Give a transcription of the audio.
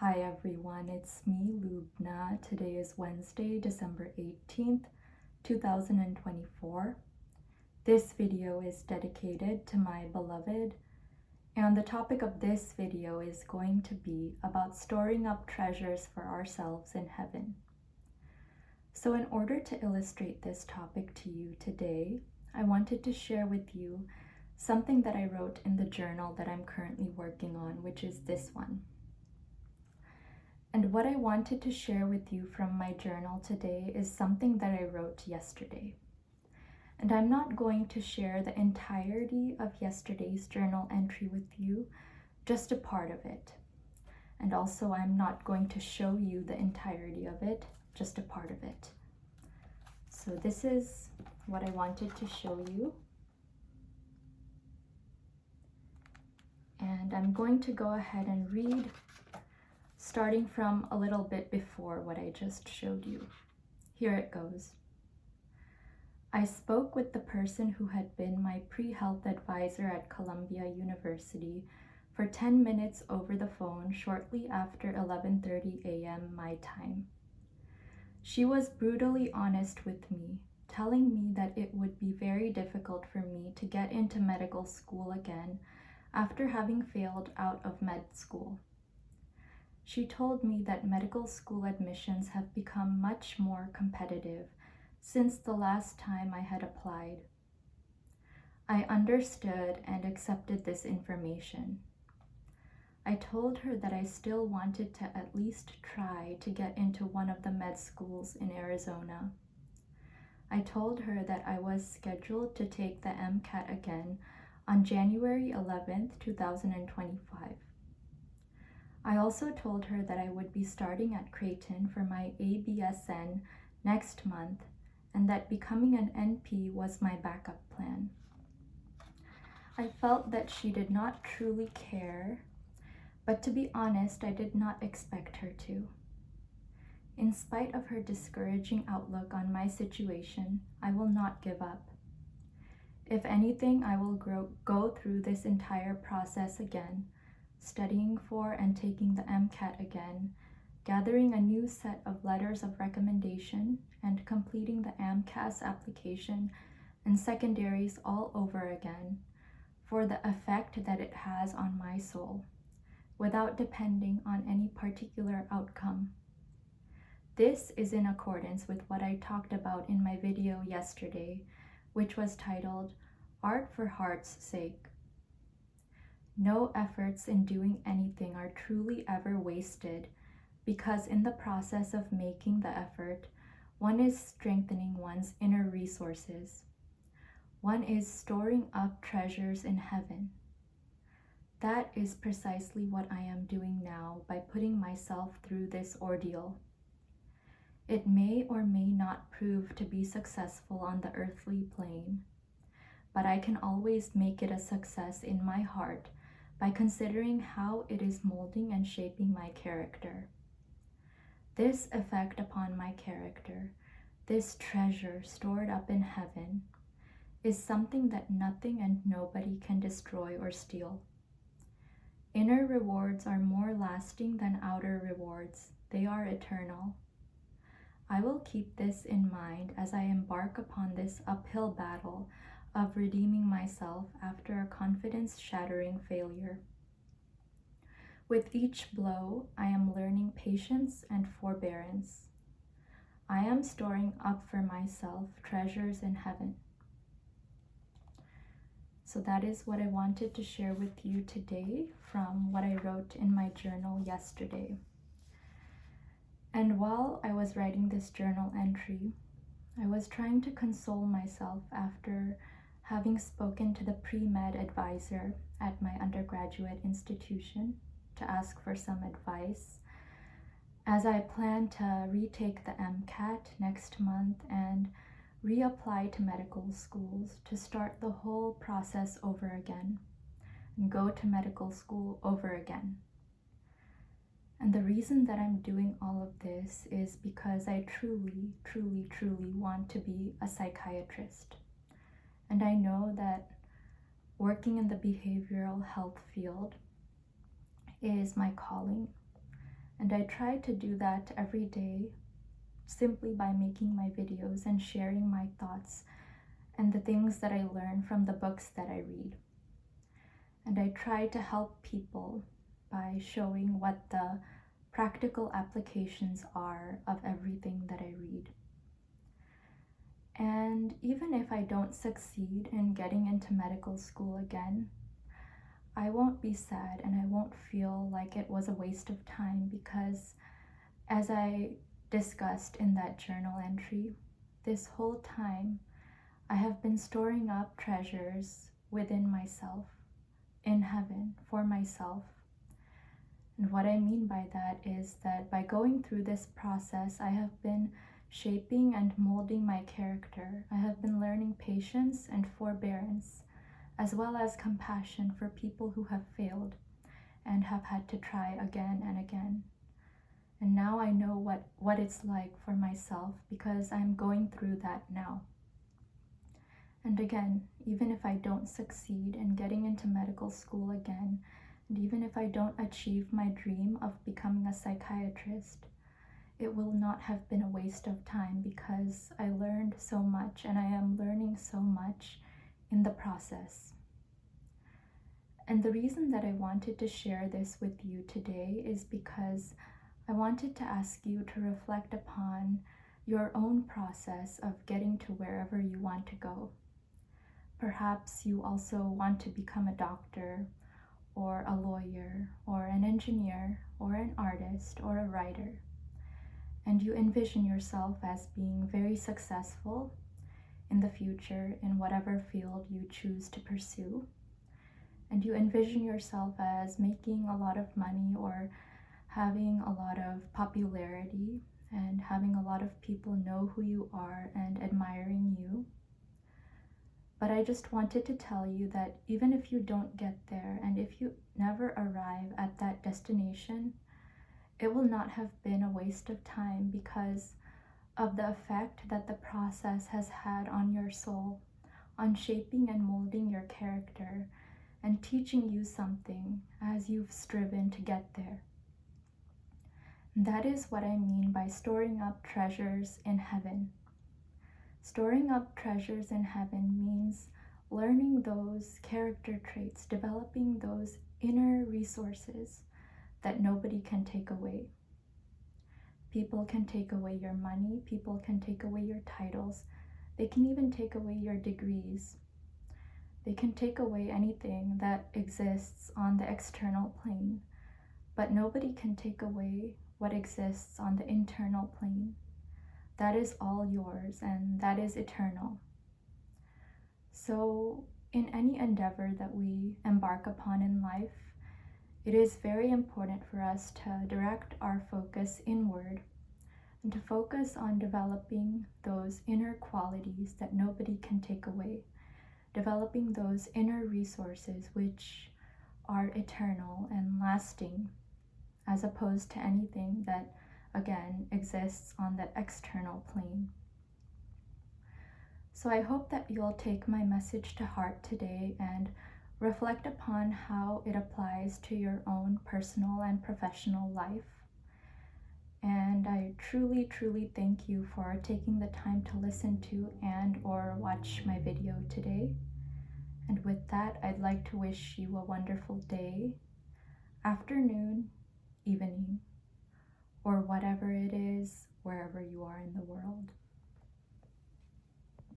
Hi everyone, it's me, Lubna. Today is Wednesday, December 18th, 2024. This video is dedicated to my beloved, and the topic of this video is going to be about storing up treasures for ourselves in heaven. So in order to illustrate this topic to you today, I wanted to share with you something that I wrote in the journal that I'm currently working on, which is this one. And what I wanted to share with you from my journal today is something that I wrote yesterday. And I'm not going to share the entirety of yesterday's journal entry with you, just a part of it. And also I'm not going to show you the entirety of it, just a part of it. So this is what I wanted to show you. And I'm going to go ahead and read starting from a little bit before what I just showed you. Here it goes. I spoke with the person who had been my pre-health advisor at Columbia University for 10 minutes over the phone shortly after 11:30 a.m. my time. She was brutally honest with me, telling me that it would be very difficult for me to get into medical school again after having failed out of med school. She told me that medical school admissions have become much more competitive since the last time I had applied. I understood and accepted this information. I told her that I still wanted to at least try to get into one of the med schools in Arizona. I told her that I was scheduled to take the MCAT again on January 11th, 2025. I also told her that I would be starting at Creighton for my ABSN next month and that becoming an NP was my backup plan. I felt that she did not truly care, but to be honest, I did not expect her to. In spite of her discouraging outlook on my situation, I will not give up. If anything, I will go through this entire process again, studying for and taking the MCAT again, gathering a new set of letters of recommendation, and completing the AMCAS application and secondaries all over again for the effect that it has on my soul, without depending on any particular outcome. This is in accordance with what I talked about in my video yesterday, which was titled, Art for Heart's Sake. No efforts in doing anything are truly ever wasted, because in the process of making the effort, one is strengthening one's inner resources. One is storing up treasures in heaven. That is precisely what I am doing now by putting myself through this ordeal. It may or may not prove to be successful on the earthly plane, but I can always make it a success in my heart by considering how it is molding and shaping my character. This effect upon my character, this treasure stored up in heaven, is something that nothing and nobody can destroy or steal. Inner rewards are more lasting than outer rewards. They are eternal. I will keep this in mind as I embark upon this uphill battle of redeeming myself after a confidence-shattering failure. With each blow, I am learning patience and forbearance. I am storing up for myself treasures in heaven. So that is what I wanted to share with you today from what I wrote in my journal yesterday. And while I was writing this journal entry, I was trying to console myself after having spoken to the pre-med advisor at my undergraduate institution to ask for some advice, as I plan to retake the MCAT next month and reapply to medical schools to start the whole process over again and go to medical school over again. And the reason that I'm doing all of this is because I truly, truly, truly want to be a psychiatrist. And I know that working in the behavioral health field is my calling. And I try to do that every day simply by making my videos and sharing my thoughts and the things that I learn from the books that I read. And I try to help people by showing what the practical applications are of everything that I read. And even if I don't succeed in getting into medical school again, I won't be sad and I won't feel like it was a waste of time, because as I discussed in that journal entry, this whole time I have been storing up treasures within myself, in heaven, for myself. And what I mean by that is that by going through this process, I have been shaping and molding my character. I have been learning patience and forbearance, as well as compassion for people who have failed and have had to try again and again. And now I know what it's like for myself, because I'm going through that now. And again, even if I don't succeed in getting into medical school again, and even if I don't achieve my dream of becoming a psychiatrist, it will not have been a waste of time, because I learned so much and I am learning so much in the process. And the reason that I wanted to share this with you today is because I wanted to ask you to reflect upon your own process of getting to wherever you want to go. Perhaps you also want to become a doctor, or a lawyer, or an engineer, or an artist, or a writer. And you envision yourself as being very successful in the future in whatever field you choose to pursue. And you envision yourself as making a lot of money, or having a lot of popularity, and having a lot of people know who you are and admiring you. But I just wanted to tell you that even if you don't get there, and if you never arrive at that destination, it will not have been a waste of time, because of the effect that the process has had on your soul, on shaping and molding your character, and teaching you something as you've striven to get there. And that is what I mean by storing up treasures in heaven. Storing up treasures in heaven means learning those character traits, developing those inner resources that nobody can take away. People can take away your money, people can take away your titles, they can even take away your degrees. They can take away anything that exists on the external plane, but nobody can take away what exists on the internal plane. That is all yours, and that is eternal. So in any endeavor that we embark upon in life, it is very important for us to direct our focus inward and to focus on developing those inner qualities that nobody can take away, developing those inner resources which are eternal and lasting, as opposed to anything that, again, exists on the external plane. So I hope that you'll take my message to heart today and reflect upon how it applies to your own personal and professional life. And I truly, truly thank you for taking the time to listen to and/or watch my video today. And with that, I'd like to wish you a wonderful day, afternoon, evening, or whatever it is, wherever you are in the world.